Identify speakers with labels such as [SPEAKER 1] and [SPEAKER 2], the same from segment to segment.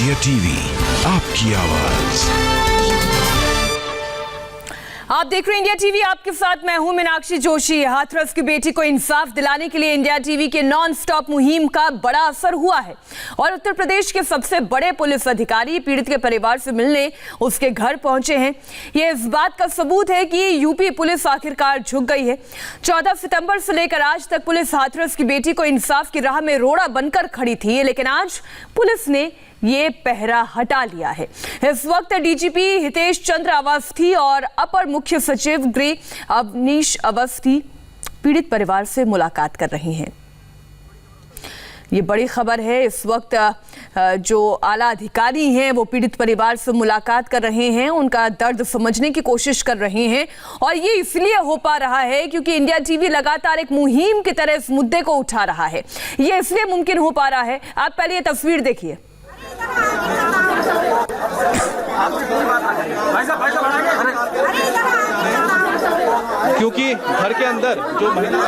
[SPEAKER 1] India TV, आपकी आवाज।
[SPEAKER 2] आप देख रहे हैं इंडिया टीवी, आपके साथ मैं हूं मीनाक्षी जोशी। हाथरस की बेटी को इंसाफ दिलाने के लिए इंडिया टीवी के नॉन स्टॉप मुहिम का बड़ा असर हुआ है और उत्तर प्रदेश के सबसे बड़े पुलिस अधिकारी पीड़ित के परिवार से मिलने उसके घर पहुंचे हैं। यह इस बात का सबूत है कि यूपी पुलिस आखिरकार झुक गई है। 14 सितंबर से लेकर आज तक पुलिस हाथरस की बेटी को इंसाफ की राह में रोड़ा बनकर खड़ी थी, लेकिन आज पुलिस ने ये पहरा हटा लिया है। इस वक्त डीजीपी हितेश चंद्र अवस्थी और अपर मुख्य सचिव गृह अवनीश अवस्थी पीड़ित परिवार से मुलाकात कर रहे हैं। ये बड़ी खबर है। इस वक्त जो आला अधिकारी हैं वो पीड़ित परिवार से मुलाकात कर रहे हैं, उनका दर्द समझने की कोशिश कर रहे हैं और ये इसलिए हो पा रहा है क्योंकि इंडिया टीवी लगातार एक मुहिम की तरह इस मुद्दे को उठा रहा है। ये इसलिए मुमकिन हो पा रहा है। आप पहले ये तस्वीर देखिए।
[SPEAKER 3] क्योंकि घर के अंदर जो महिला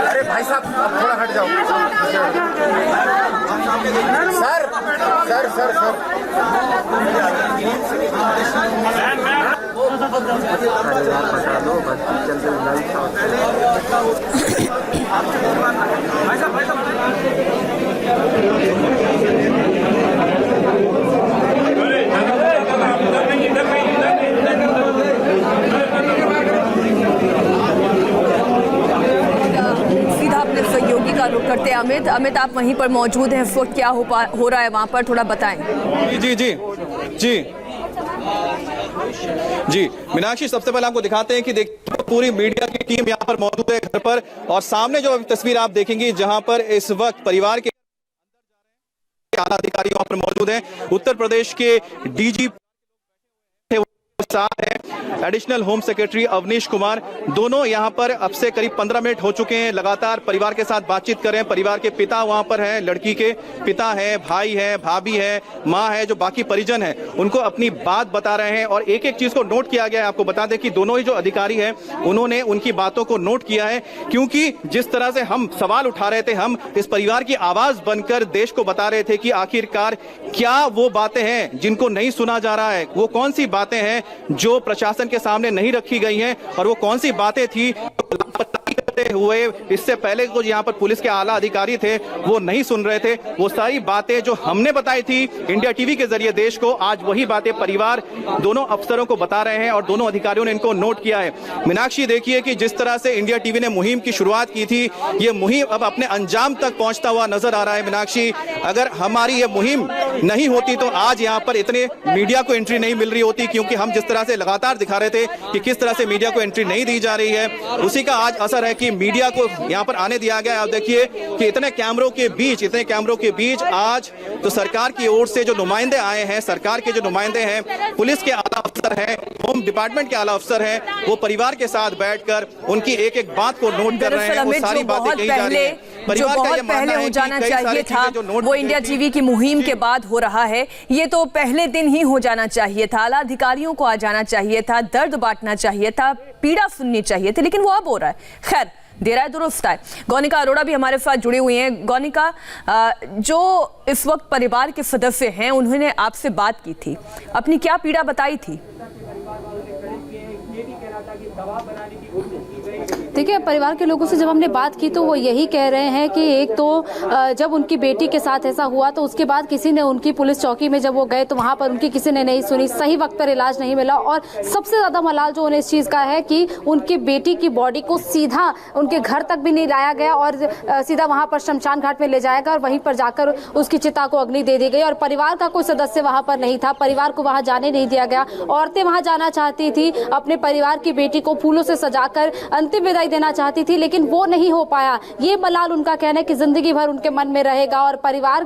[SPEAKER 4] अरे भाई साहब थोड़ा हट जाओ। सर सर सर सर बता दो बस चलते
[SPEAKER 2] सहयोगी का रुख करते हैं अमित आप वहीं पर मौजूद हैं। इस वक्त क्या हो रहा है वहां पर, थोड़ा बताएं।
[SPEAKER 3] जी जी जी जी मीनाक्षी, सबसे पहले आपको दिखाते हैं कि पूरी मीडिया की टीम यहां पर मौजूद है घर पर, और सामने जो तस्वीर आप देखेंगी जहां पर इस वक्त परिवार के आला अधिकारी वहां पर मौजूद हैं। उत्तर प्रदेश के डीजीपी साथ है additional home secretary Avanish Kumar, दोनों यहां पर अब से करीब 15 मिनट हो चुके हैं, लगातार परिवार के साथ बातचीत कर रहे हैं। परिवार के पिता वहां पर हैं, लड़की के पिता हैं, भाई हैं, भाभी हैं, मां है, जो बाकी परिजन हैं उनको अपनी बात बता रहे हैं और एक एक चीज को नोट किया गया है। आपको बता दें कि दोनों ही जो अधिकारी हैं उन्होंने उनकी बातों को नोट किया है, क्योंकि जिस तरह से हम सवाल उठा रहे थे, हम इस परिवार की आवाज बनकर देश को बता रहे थे कि आखिरकार क्या वो बातें हैं जिनको नहीं सुना जा रहा है, वो कौन सी बातें हैं जो प्रशासन के सामने नहीं रखी गई हैं और वो कौन सी बातें थी हुए इससे पहले जो यहाँ पर पुलिस के आला अधिकारी थे वो नहीं सुन रहे थे। वो सारी बातें जो हमने बताई थी इंडिया टीवी के जरिए देश को, आज वही बातें परिवार दोनों अफसरों को बता रहे हैं और दोनों अधिकारियों ने इनको नोट किया है। मीनाक्षी, देखिए कि जिस तरह से इंडिया टीवी ने मुहिम की शुरुआत की थी, ये मुहिम अब अपने अंजाम तक पहुंचता हुआ नजर आ रहा है। मीनाक्षी, अगर हमारी ये मुहिम नहीं होती तो आज यहाँ पर इतने मीडिया को एंट्री नहीं मिल रही होती, क्योंकि हम जिस तरह से लगातार दिखा रहे थे कि किस तरह से मीडिया को एंट्री नहीं दी जा रही है, उसी का आज असर है कि मीडिया को यहां पर आने दिया गया है। आप देखिए कि इतने कैमरों के बीच आज तो सरकार की ओर से जो नुमाइंदे आए हैं, सरकार के जो नुमाइंदे हैं, पुलिस के आला अफसर हैं, होम डिपार्टमेंट के आला अफसर हैं, वो परिवार के साथ बैठकर उनकी एक एक बात को नोट कर रहे हैं। वो सारी बातें कही जा रही हैं। परिवार का ये मानना है कि कई सारी चीजें जो नोट
[SPEAKER 2] वो इंडिया टीवी की मुहिम के बाद हो रहा है, ये तो पहले दिन ही हो जाना चाहिए था। आला अधिकारियों को आ जाना चाहिए था, दर्द बांटना चाहिए था, पीड़ा सुननी चाहिए थी, लेकिन वो अब हो रहा है। खैर, देर आए दुरुस्त आए। गौनिका अरोड़ा भी हमारे साथ जुड़ी हुई हैं। गौनिका, जो इस वक्त परिवार के सदस्य हैं उन्होंने आपसे बात की थी, अपनी क्या पीड़ा बताई थी?
[SPEAKER 5] देखिए, परिवार के लोगों से जब हमने बात की तो वो यही कह रहे हैं कि एक तो जब उनकी बेटी के साथ ऐसा हुआ तो उसके बाद किसी ने उनकी पुलिस चौकी में जब वो गए तो वहां पर उनकी किसी ने नहीं सुनी, सही वक्त पर इलाज नहीं मिला, और सबसे ज्यादा मलाल जो उन्हें इस चीज का है कि उनकी बेटी की बॉडी को सीधा उनके घर तक भी नहीं लाया गया और सीधा वहां पर शमशान घाट में ले जाया गया और वहीं पर जाकर उसकी चिता को अग्नि दे दी गई और परिवार का कोई सदस्य वहां पर नहीं था, परिवार को वहां जाने नहीं दिया गया। औरतें वहां जाना चाहती थी, अपने परिवार की बेटी को फूलों से सजाकर अंतिम विदाई देना चाहती थी, लेकिन वो नहीं हो पाया। ये मलाल उनका कहना है कि जिंदगी भर उनके मन में रहेगा और परिवार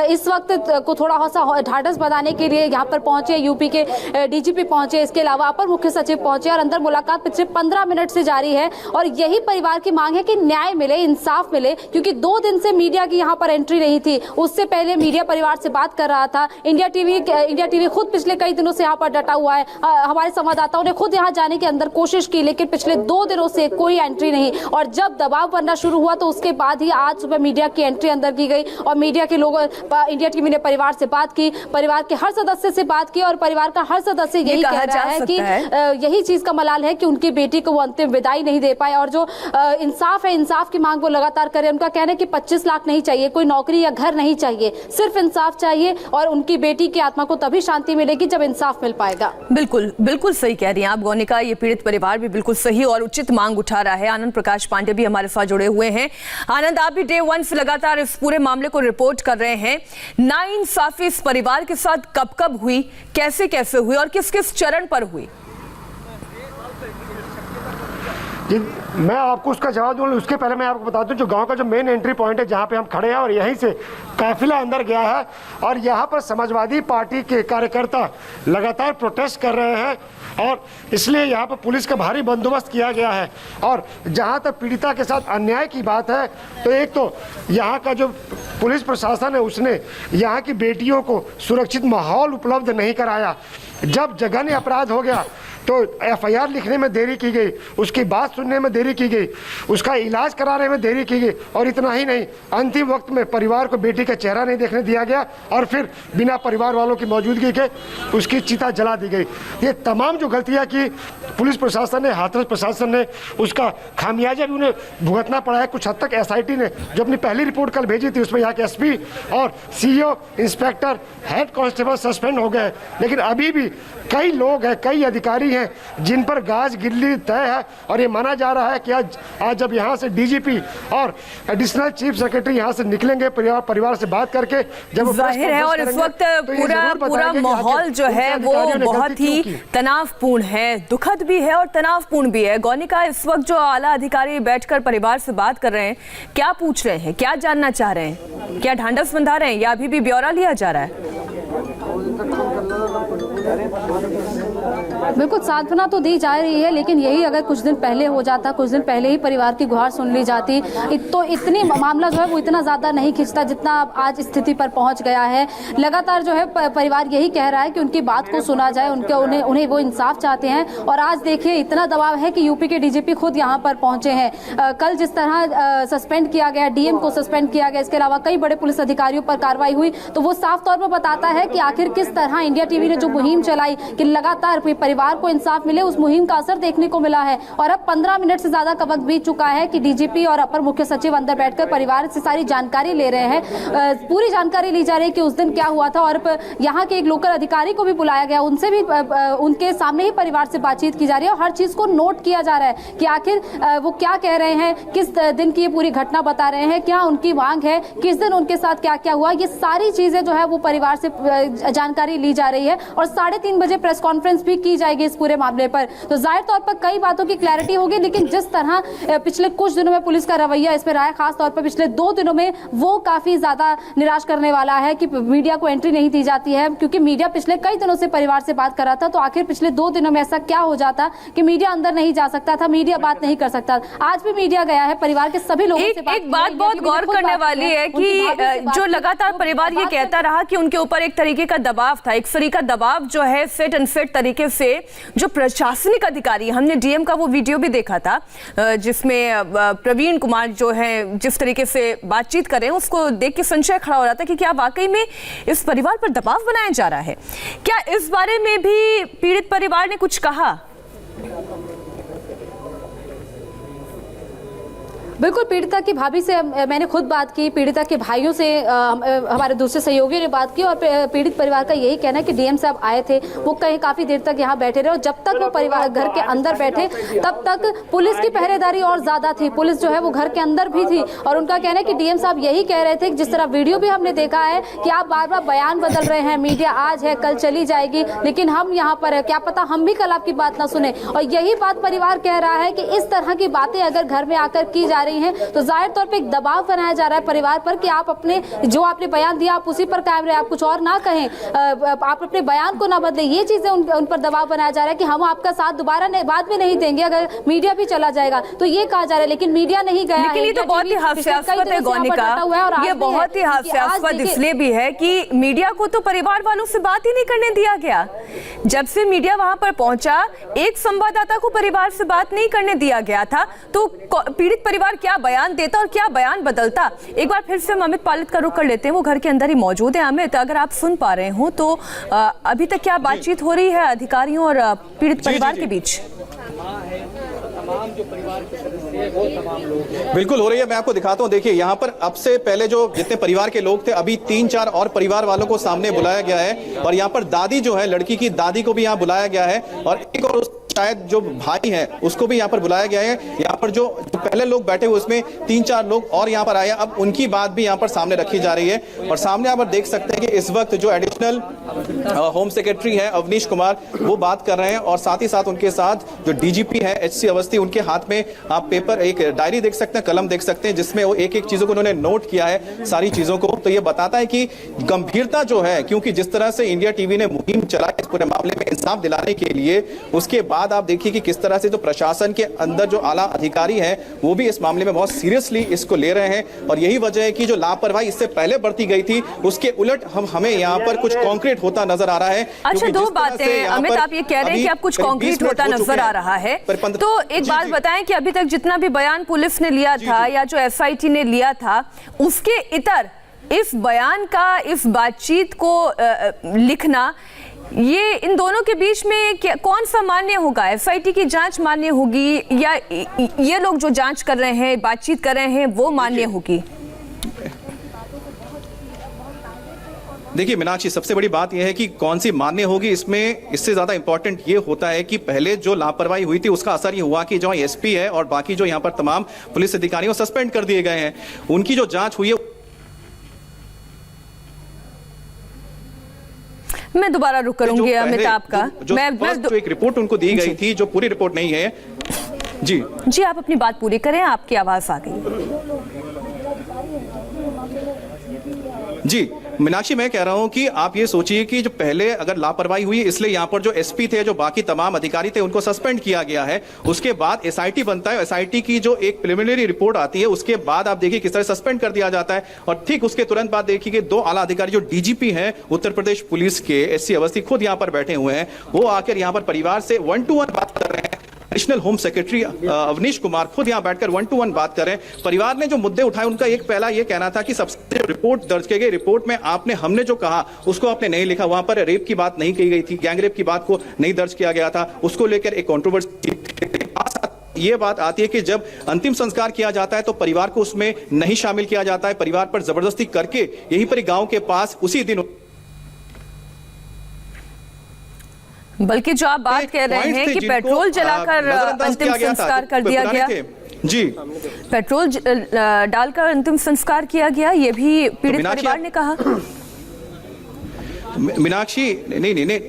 [SPEAKER 5] इस वक्त को थोड़ा सा ढाढ़स बनाने के लिए यहाँ पर पहुंचे, यूपी के डीजीपी पहुंचे, इसके अलावा अपर मुख्य सचिव पहुंचे और अंदर मुलाकात पिछले 15 मिनट से जारी है और यही परिवार की मांग है कि न्याय मिले, इंसाफ मिले, क्योंकि 2 दिन से मीडिया की यहाँ पर एंट्री नहीं थी। उससे पहले मीडिया परिवार से बात कर रहा था। इंडिया टीवी खुद पिछले कई दिनों से यहाँ पर डटा हुआ है। हमारे संवाददाताओं ने खुद यहाँ जाने की अंदर कोशिश की, लेकिन पिछले 2 दिनों से कोई एंट्री नहीं, और जब दबाव बनना शुरू हुआ तो उसके बाद ही आज सुबह मीडिया की एंट्री अंदर की गई और मीडिया के लोगों, इंडिया टीवी ने परिवार से बात की, परिवार के हर सदस्य से बात की और परिवार का हर सदस्य यही कह रहा है कि यही चीज का मलाल है कि उनकी बेटी को वो अंतिम विदाई नहीं दे पाए, और जो इंसाफ है, इंसाफ की मांग वो लगातार करे। उनका कहना है कि 25 लाख नहीं चाहिए, कोई नौकरी या घर नहीं चाहिए, सिर्फ इंसाफ चाहिए और उनकी बेटी की आत्मा को तभी शांति मिलेगी जब इंसाफ मिल पाएगा।
[SPEAKER 2] बिल्कुल बिल्कुल सही कह रही हैं आप गौनिका, ये पीड़ित परिवार भी बिल्कुल सही और उचित मांग उठा रहा है। आनंद प्रकाश पांडे भी हमारे साथ जुड़े हुए हैं। आनंद, आप भी डे 1 से लगातार इस पूरे मामले को रिपोर्ट कर रहे हैं। नाइंसाफी इस परिवार के साथ कब कब हुई, कैसे कैसे हुई और किस किस चरण पर हुई?
[SPEAKER 6] मैं आपको उसका जवाब दूंगा, उसके पहले मैं आपको बता दूं जो गांव का जो मेन एंट्री पॉइंट है जहां पे हम खड़े हैं और यहीं से काफिला अंदर गया है और यहां पर समाजवादी पार्टी के कार्यकर्ता लगातार प्रोटेस्ट कर रहे हैं और इसलिए यहां पर पुलिस का भारी बंदोबस्त किया गया है। और जहां तक पीड़िता के साथ अन्याय की बात है तो एक तो यहां का जो पुलिस प्रशासन है उसने यहाँ की बेटियों को सुरक्षित माहौल उपलब्ध नहीं कराया। जब जघन्य अपराध हो गया तो एफआईआर लिखने में देरी की गई, उसकी बात सुनने में देरी की गई, उसका इलाज कराने में देरी की गई और इतना ही नहीं, अंतिम वक्त में परिवार को बेटी का चेहरा नहीं देखने दिया गया और फिर बिना परिवार वालों की मौजूदगी के उसकी चिता जला दी गई। ये तमाम जो गलतियां की पुलिस प्रशासन ने, हाथरस प्रशासन ने, उसका खामियाजा भी उन्हें भुगतना पड़ा है। कुछ हद तक एसआईटी ने जो अपनी पहली रिपोर्ट कल भेजी थी उसमें यहाँ के एसपी और CEO, inspector, head constable suspend हो गए, लेकिन अभी भी कई लोग हैं, कई अधिकारी हैं जिन पर गाज गिल्ली तय है और ये माना जा रहा है कि आज जब यहाँ से डीजीपी और एडिशनल चीफ सेक्रेटरी यहाँ से निकलेंगे परिवार से बात करके, जब
[SPEAKER 2] जाहिर है और इस वक्त पूरा माहौल जो है वो बहुत ही तनावपूर्ण है, दुखद भी है और तनावपूर्ण भी है। गौनिका, इस वक्त जो आला अधिकारी बैठकर परिवार से बात कर रहे हैं, क्या पूछ रहे हैं, क्या जानना चाह रहे हैं, क्या ढांढस बंधा रहे हैं या अभी भी ब्यौरा लिया जा रहा है?
[SPEAKER 5] बिल्कुल सांत्वना तो दी जा रही है, लेकिन यही अगर कुछ दिन पहले हो जाता, कुछ दिन पहले ही परिवार की गुहार सुन ली जाती तो इतनी मामला जो है वो इतना ज़्यादा नहीं खिंचता जितना आज स्थिति पर पहुंच गया है। लगातार जो है परिवार यही कह रहा है कि उनकी बात को सुना जाए, उन्हें वो इंसाफ चाहते हैं और आज देखिए इतना दबाव है कि यूपी के डीजीपी खुद यहाँ पर पहुंचे हैं। कल जिस तरह सस्पेंड किया गया, डीएम को सस्पेंड किया गया, इसके अलावा कई बड़े पुलिस अधिकारियों पर कार्रवाई हुई, तो वो साफ तौर पर बताता है कि आखिर किस तरह इंडिया टीवी ने जो मुहिम चलाई कि लगातार परिवार को इंसाफ मिले, उस मुहिम का असर देखने को मिला है। और अब 15 मिनट से ज्यादा का वक्त बीत चुका है कि डीजीपी और अपर मुख्य सचिव अंदर बैठकर परिवार से सारी जानकारी ले रहे हैं, पूरी जानकारी ली जा रही है कि उस दिन क्या हुआ था और यहाँ के एक लोकल अधिकारी को भी बुलाया गया, उनसे भी उनके सामने ही परिवार से बातचीत की जा रही है और हर चीज को नोट किया जा रहा है कि आखिर वो क्या कह रहे हैं, किस दिन की ये पूरी घटना बता रहे हैं, क्या उनकी मांग है, किस दिन उनके साथ क्या क्या हुआ, ये सारी चीजें जो है वो परिवार से जानकारी ली जा रही है और 3:30 बजे प्रेस कॉन्फ्रेंस भी की जाएगी इस पूरे मामले पर। तो जाहिर तौर पर कई बातों की क्लैरिटी होगी, लेकिन जिस तरह पिछले कुछ दिनों में पुलिस का रवैया इस पर रहा है, खास तौर पर पिछले 2 दिनों में, वो काफी ज्यादा निराश करने वाला है कि मीडिया को एंट्री नहीं दी जाती है, क्योंकि मीडिया पिछले कई दिनों से परिवार से बात कर रहा था। तो आखिर पिछले 2 दिनों में ऐसा क्या हो जाता कि मीडिया अंदर नहीं जा सकता था, मीडिया बात नहीं कर सकता। आज भी मीडिया गया है, परिवार के सभी लोगों से
[SPEAKER 2] एक बात बहुत गौर करने वाली है कि जो लगातार परिवार ये कहता रहा कि उनके ऊपर एक तरीके का दबाव था, एक तरीका दबाव जो है सेट एंड फिट तरीके से जो प्रशासनिक अधिकारी, हमने डीएम का वो वीडियो भी देखा था जिसमें प्रवीण कुमार जो है जिस तरीके से बातचीत कर रहे हैं, उसको देख के संशय खड़ा हो रहा था कि क्या वाकई में इस परिवार पर दबाव बनाया जा रहा है। क्या इस बारे में भी पीड़ित परिवार ने कुछ कहा?
[SPEAKER 5] बिल्कुल, पीड़िता की भाभी से मैंने खुद बात की, पीड़िता के भाइयों से हमारे दूसरे सहयोगियों ने बात की और पीड़ित परिवार का यही कहना है कि डीएम साहब आए थे, वो कहीं काफी देर तक यहाँ बैठे रहे और जब तक वो परिवार घर के अंदर बैठे तब तक पुलिस की पहरेदारी और ज्यादा थी, पुलिस जो है वो घर के अंदर भी थी। और उनका कहना है कि डीएम साहब यही कह रहे थे, जिस तरह वीडियो भी हमने देखा है कि आप बार बार बयान बदल रहे हैं, मीडिया आज है कल चली जाएगी, लेकिन हम यहाँ पर है, क्या पता हम भी कल आपकी बात ना सुने। और यही बात परिवार कह रहा है कि इस तरह की बातें अगर घर में आकर की जा रही हैं, तो जाहिर तौर पे एक दबाव बनाया जा रहा है परिवार पर कि आप अपने जो आपने बयान दिया आप उसी पर कायम रहे, आप कुछ और ना कहें, आप अपने बयान को ना बदलें। ये चीजें उन पर दबाव बनाया जा रहा है कि हम आपका साथ दोबारा बाद में नहीं देंगे अगर मीडिया भी चला जाएगा, तो ये कहा जा रहा है, लेकिन मीडिया नहीं गया।
[SPEAKER 2] लेकिन ये तो बहुत ही हास्यास्पद है गौनिका, ये बहुत ही हास्यास्पद इसलिए भी है कि मीडिया को तो परिवार वालों से बात ही नहीं करने दिया गया। जब से मीडिया वहां पर पहुंचा, एक संवाददाता को परिवार से बात नहीं करने दिया गया था, तो पीड़ित परिवार क्या बयान देता और क्या बयान बदलता। एक बार फिर से हम अमित पालित का रुख कर लेते हैं, वो घर के अंदर ही मौजूद है। अमित, अगर आप सुन पा रहे हो तो अभी तक क्या बातचीत हो रही है अधिकारियों और पीड़ित परिवार के बीच?
[SPEAKER 3] बिल्कुल हो रही है, मैं आपको दिखाता हूं। देखिए यहाँ पर अब से पहले जो जितने परिवार के लोग थे, अभी 3-4 और परिवार वालों को सामने बुलाया गया है, और यहाँ पर दादी जो है, लड़की की दादी को भी यहाँ बुलाया गया है, और एक और शायद जो भाई है उसको भी यहाँ पर बुलाया गया है। यहाँ पर जो पहले लोग बैठे हुए उसमें 3-4 लोग और यहाँ पर आए, अब उनकी बात भी यहाँ पर सामने रखी जा रही है। और सामने यहाँ पर देख सकते हैं कि इस वक्त जो एडिशनल होम सेक्रेटरी है अवनीश कुमार, वो बात कर रहे हैं, और साथ ही साथ उनके साथ जो डीजीपी है HC अवस्थी, उनके हाथ में आप पेपर, एक डायरी देख सकते हैं, कलम देख सकते हैं, जिसमें वो एक एक चीजों को उन्होंने नोट किया है, सारी चीजों को। तो ये बताता है कि गंभीरता जो है, क्योंकि जिस तरह से इंडिया टीवी ने मुहिम चलाई इस पूरे मामले में इंसाफ दिलाने के लिए, उसके बाद आप देखिए कि किस तरह से जो प्रशासन के अंदर जो आला अधिकारी हैं वो भी इस मामले में बहुत सीरियसली इसको ले रहे हैं। और यही वजह है कि जो लापरवाही इससे पहले बरती गई थी, उसके उलट हमें यहाँ पर कुछ कॉन्क्रीट होता नजर आ रहा है।
[SPEAKER 2] अच्छा, दो बातें अमित, आप ये कह रहे हैं कि आप कुछ कॉन्क्रीट होता नजर आ रहा है, तो एक बात बताएं कि अभी तक जितना भी बयान पुलिस ने लिया था या जो SIT ने लिया था, उसके इतर इस बयान का, इस बातचीत को लिखना, ये इन दोनों के बीच में कौन सा मान्य होगा? SIT की जांच मान्य होगी या ये लोग जो जांच कर रहे हैं, बातचीत कर रहे हैं, वो मान्य होगी?
[SPEAKER 3] देखिए मीनाक्षी, सबसे बड़ी बात यह है कि कौन सी मान्य होगी, इसमें इससे ज्यादा इंपॉर्टेंट ये होता है कि पहले जो लापरवाही हुई थी उसका असर ये हुआ कि जो SP है और बाकी जो यहाँ पर तमाम पुलिस अधिकारियों सस्पेंड कर दिए गए हैं, उनकी जो जांच हुई है।
[SPEAKER 2] मैं दोबारा रुक करूंगी अमित आपका,
[SPEAKER 3] जो एक रिपोर्ट उनको दी गई थी, जो पूरी रिपोर्ट नहीं है। जी
[SPEAKER 2] आप अपनी बात पूरी करें, आपकी आवाज आ गई।
[SPEAKER 3] जी मीनाक्षी, मैं कह रहा हूं कि आप ये सोचिए कि जो पहले अगर लापरवाही हुई, इसलिए यहां पर जो SP थे, जो बाकी तमाम अधिकारी थे, उनको सस्पेंड किया गया है। उसके बाद SIT बनता है, SIT की जो एक प्रिलिमिनरी रिपोर्ट आती है, उसके बाद आप देखिए किस तरह सस्पेंड कर दिया जाता है। और ठीक उसके तुरंत बाद देखिए कि 2 आला अधिकारी जो DGP हैं उत्तर प्रदेश पुलिस के, SC अवस्थी, खुद यहां पर बैठे हुए हैं। वो आकर यहां पर परिवार से 1-to-1 बात कर रहे हैं। Additional home secretary Avanish Kumar खुद यहां बैठकर 1-to-1 बात करें। परिवार ने जो मुद्दे उठाए, उनका एक पहला ये कहना था कि सबसे रिपोर्ट दर्ज की गई, रिपोर्ट में हमने जो कहा उसको आपने नहीं लिखा। वहां पर रेप की बात नहीं कही गई थी, गैंग रेप की बात को नहीं दर्ज किया गया था। उसको लेकर एक कंट्रोवर्सी ये बात आती है कि जब अंतिम संस्कार किया जाता है तो परिवार को उसमें नहीं शामिल किया जाता है, परिवार पर जबरदस्ती करके यहीं पर गांव के पास उसी दिन,
[SPEAKER 2] बल्कि जो आप बात कह रहे हैं कि पेट्रोल जलाकर अंतिम संस्कार कर दिया गया,
[SPEAKER 3] जी
[SPEAKER 2] पेट्रोल डालकर अंतिम संस्कार किया गया, ये भी पीड़ित परिवार ने कहा।
[SPEAKER 3] मीनाक्षी नहीं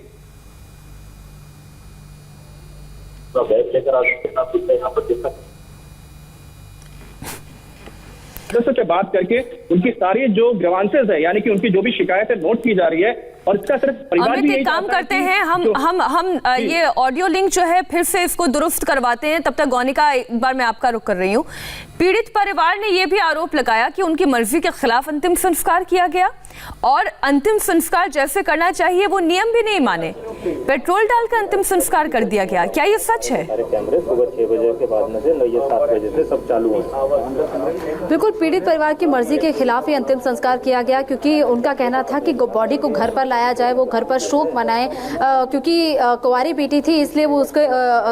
[SPEAKER 7] से बात करके उनकी सारी जो ग्रीवांसेस है, यानी कि उनकी जो भी शिकायत है, नोट की जा रही है। और इसका सिर्फ परिवार भी
[SPEAKER 2] काम करते हैं हम ये ऑडियो लिंक जो है फिर से इसको दुरुस्त करवाते हैं। तब तक गौनिका, एक बार मैं आपका रुख कर रही हूँ। पीड़ित परिवार ने यह भी आरोप लगाया कि उनकी मर्जी के खिलाफ अंतिम संस्कार किया गया और अंतिम संस्कार जैसे करना चाहिए वो नियम भी नहीं माने, पेट्रोल डालकर अंतिम संस्कार कर दिया गया। क्या ये सच है?
[SPEAKER 4] कैमरे सुबह 6 बजे के बाद में से 7 बजे से सब चालू है।
[SPEAKER 5] बिल्कुल, पीड़ित परिवार की मर्जी के खिलाफ ही अंतिम संस्कार किया गया, क्योंकि उनका कहना था कि बॉडी को घर पर लाया जाए, वो घर पर शोक मनाए, क्योंकि कुंवारी बेटी थी इसलिए वो उसके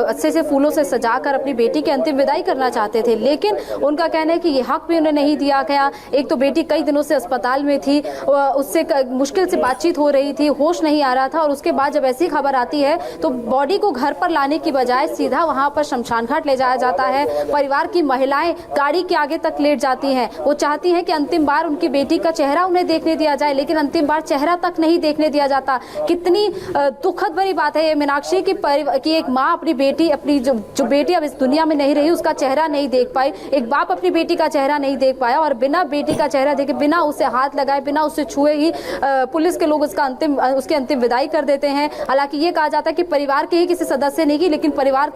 [SPEAKER 5] अच्छे से फूलों से सजाकर अपनी बेटी की अंतिम विदाई करना चाहते थे। लेकिन उनका कहना है कि ये हक भी उन्हें नहीं दिया गया। एक तो बेटी कई दिनों से अस्पताल में थी, उससे मुश्किल से बातचीत हो रही थी, होश नहीं आ रहा था, और उसके बाद जब ऐसी खबर आती है तो बॉडी को घर पर लाने की बजाय सीधा वहां पर शमशान घाट ले जाया जाता है। परिवार की महिलाएं गाड़ी के आगे तक लेट जाती हैं, वो चाहती हैं कि अंतिम बार उनकी बेटी का चेहरा उन्हें देखने दिया जाए, लेकिन अंतिम बार चेहरा तक नहीं देखने दिया जाता। कितनी दुखद भरी बात है ये मीनाक्षी कि एक माँ अपनी बेटी, अपनी जो बेटी अब इस दुनिया में नहीं रही, उसका चेहरा नहीं देख पाई, एक बाप अपनी बेटी का चेहरा नहीं देख पाया और बिना बेटी का चेहरा देखे, बिना उसे हाथ लगाए, बिना उसे छुए ही पुलिस के लोग उसकी अंतिम विदाई कर देते हैं। हालांकि ये कहा जाता है कि परिवार के ही किसी सदस्य ने की, लेकिन परिवार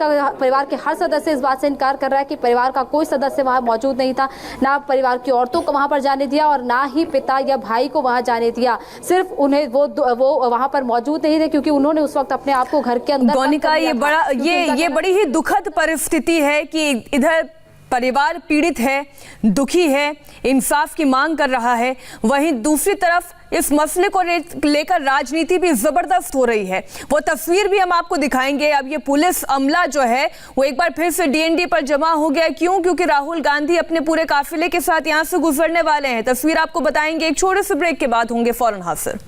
[SPEAKER 5] के हर सदस्य इस बात से इनकार कर रहा है कि परिवार का कोई सदस्य वहां मौजूद नहीं था, ना परिवार की औरतों को वहां पर जाने दिया और ना ही पिता या भाई को वहां जाने दिया। सिर्फ उन्हें वो वहां पर मौजूद नहीं थे क्योंकि उन्होंने उस वक्त अपने आप को घर के अंदर।
[SPEAKER 2] गौनिका, ये बड़ी ही दुखद परिस्थिति है कि इधर परिवार पीड़ित है, दुखी है, इंसाफ की मांग कर रहा है, वहीं दूसरी तरफ इस मसले को लेकर राजनीति भी जबरदस्त हो रही है। वो तस्वीर भी हम आपको दिखाएंगे। अब ये पुलिस अमला जो है वो एक बार फिर से डीएनडी पर जमा हो गया। क्यों? क्योंकि राहुल गांधी अपने पूरे काफिले के साथ यहां से गुजरने वाले हैं। तस्वीर आपको बताएंगे, एक छोटे से ब्रेक के बाद होंगे फौरन हाजिर।